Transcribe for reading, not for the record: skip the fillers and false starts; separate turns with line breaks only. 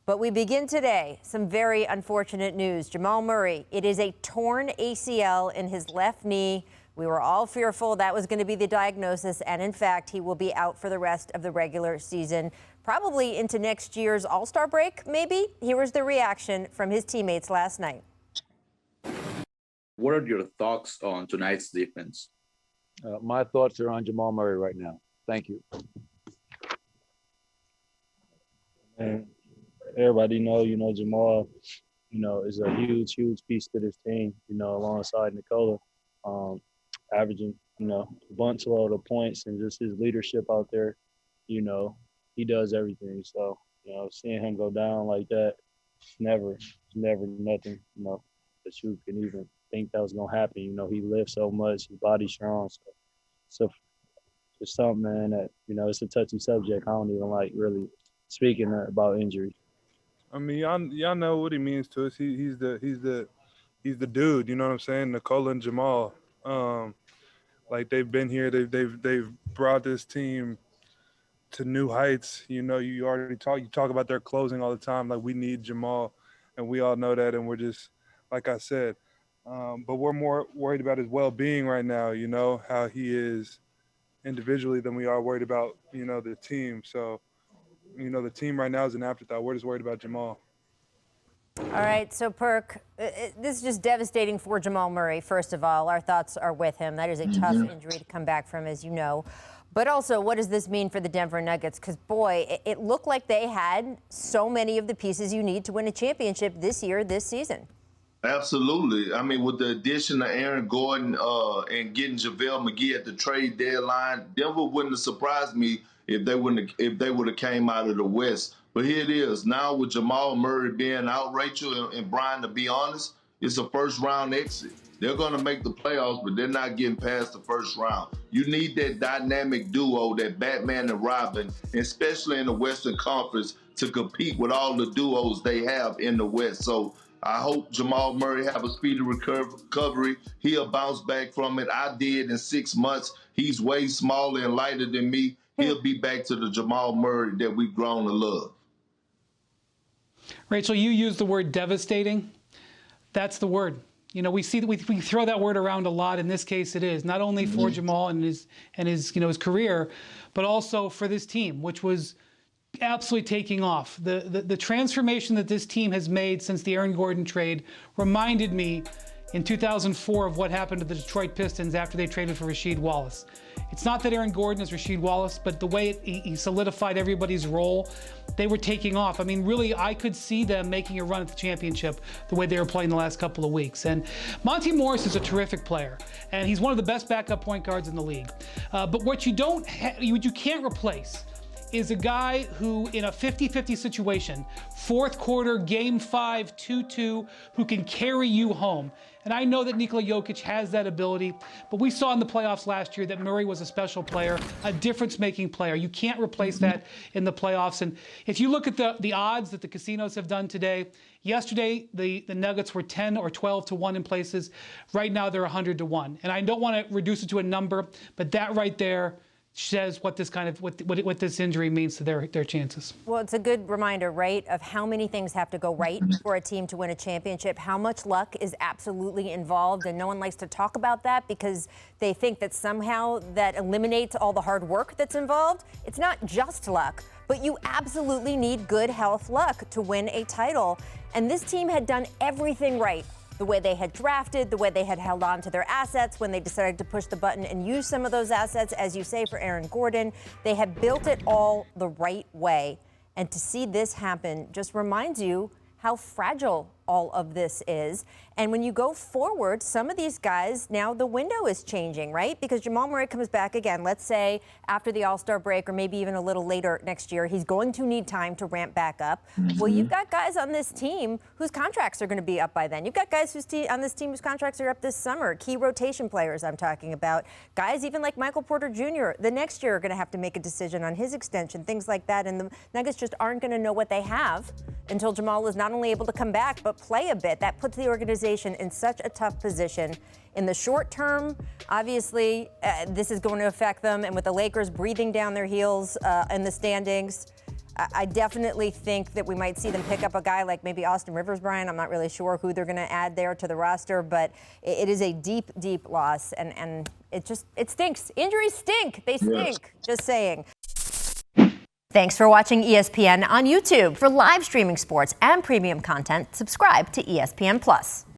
But we begin today. Some very unfortunate news. Jamal Murray, it is a torn ACL in his left knee. We were all fearful that was going to be the diagnosis, and in fact, he will be out for the rest of the regular season, probably into next year's All-Star break, maybe. Here was the reaction from his teammates last night.
What are your thoughts on tonight's defense?
My thoughts are on Jamal Murray right now. Thank you.
And everybody know, Jamal, is a huge piece to this team, alongside Nikola, averaging, a bunch load of points, and just his leadership out there, he does everything. So, seeing him go down like that, it's never nothing, that you can even think that was going to happen. He lifts so much, his body's strong. So it's something, man, that, it's a touchy subject. I don't even like really speaking about injury.
I mean, y'all know what he means to us. He's the dude. You know what I'm saying? Nikola and Jamal, like they've been here. They've brought this team to new heights. You talk about their closing all the time. Like, we need Jamal, and we all know that. And we're just, like I said, but we're more worried about his well-being right now. How he is individually than we are worried about the team. So. The team right now is an afterthought. We're just worried about Jamal.
All right, so Perk, this is just devastating for Jamal Murray. First of all, our thoughts are with him. That is a tough injury to come back from, as you know. But also, what does this mean for the Denver Nuggets? Because, boy, it looked like they had so many of the pieces you need to win a championship this season.
Absolutely. I mean, with the addition of Aaron Gordon and getting JaVale McGee at the trade deadline, Denver wouldn't have surprised me if they would have came out of the West. But here it is. Now with Jamal Murray being out, Rachel and Brian, to be honest, it's a first-round exit. They're going to make the playoffs, but they're not getting past the first round. You need that dynamic duo, that Batman and Robin, especially in the Western Conference, to compete with all the duos they have in the West. So I hope Jamal Murray have a speedy recovery. He'll bounce back from it. I did in 6 months. He's way smaller and lighter than me. He'll be back to the Jamal Murray that we've grown to love.
Rachel, you used the word devastating. That's the word. We throw that word around a lot. In this case, it is not only for Jamal and his career, but also for this team, which was absolutely taking off. The transformation that this team has made since the Aaron Gordon trade reminded me in 2004 of what happened to the Detroit Pistons after they traded for Rasheed Wallace. It's not that Aaron Gordon is Rasheed Wallace, but the way he solidified everybody's role, they were taking off. I mean, really, I could see them making a run at the championship the way they were playing the last couple of weeks. And Monty Morris is a terrific player, and he's one of the best backup point guards in the league. But what you can't replace is a guy who, in a 50-50 situation, fourth quarter, game 5, 2-2, who can carry you home. And I know that Nikola Jokic has that ability, but we saw in the playoffs last year that Murray was a special player, a difference-making player. You can't replace that in the playoffs. And if you look at the odds that the casinos have done today, yesterday the Nuggets were 10 or 12 to 1 in places. Right now they're 100 to 1. And I don't want to reduce it to a number, but that right there says what this injury means to their chances.
Well, it's a good reminder, right, of how many things have to go right for a team to win a championship, how much luck is absolutely involved, and no one likes to talk about that because they think that somehow that eliminates all the hard work that's involved. It's not just luck, but you absolutely need good health luck to win a title. And this team had done everything right. The way they had drafted, the way they had held on to their assets when they decided to push the button and use some of those assets, as you say, for Aaron Gordon. They have built it all the right way. And to see this happen just reminds you how fragile all of this is. And when you go forward, some of these guys, now the window is changing, right? Because Jamal Murray comes back again, let's say after the All-Star break or maybe even a little later next year. He's going to need time to ramp back up. Well, you've got guys on this team whose contracts are going to be up by then. You've got guys on this team whose contracts are up this summer. Key rotation players I'm talking about. Guys even like Michael Porter Jr. the next year are going to have to make a decision on his extension, things like that. And the Nuggets just aren't going to know what they have until Jamal is not only able to come back, but play a bit. That puts the organization in such a tough position. In the short term, obviously, this is going to affect them. And with the Lakers breathing down their heels in the standings, I definitely think that we might see them pick up a guy like maybe Austin Rivers, Brian. I'm not really sure who they're going to add there to the roster, but it is a deep, deep loss, and it stinks. Injuries stink. They stink. Just saying. Thanks for watching ESPN on YouTube. For live streaming sports and premium content, subscribe to ESPN+.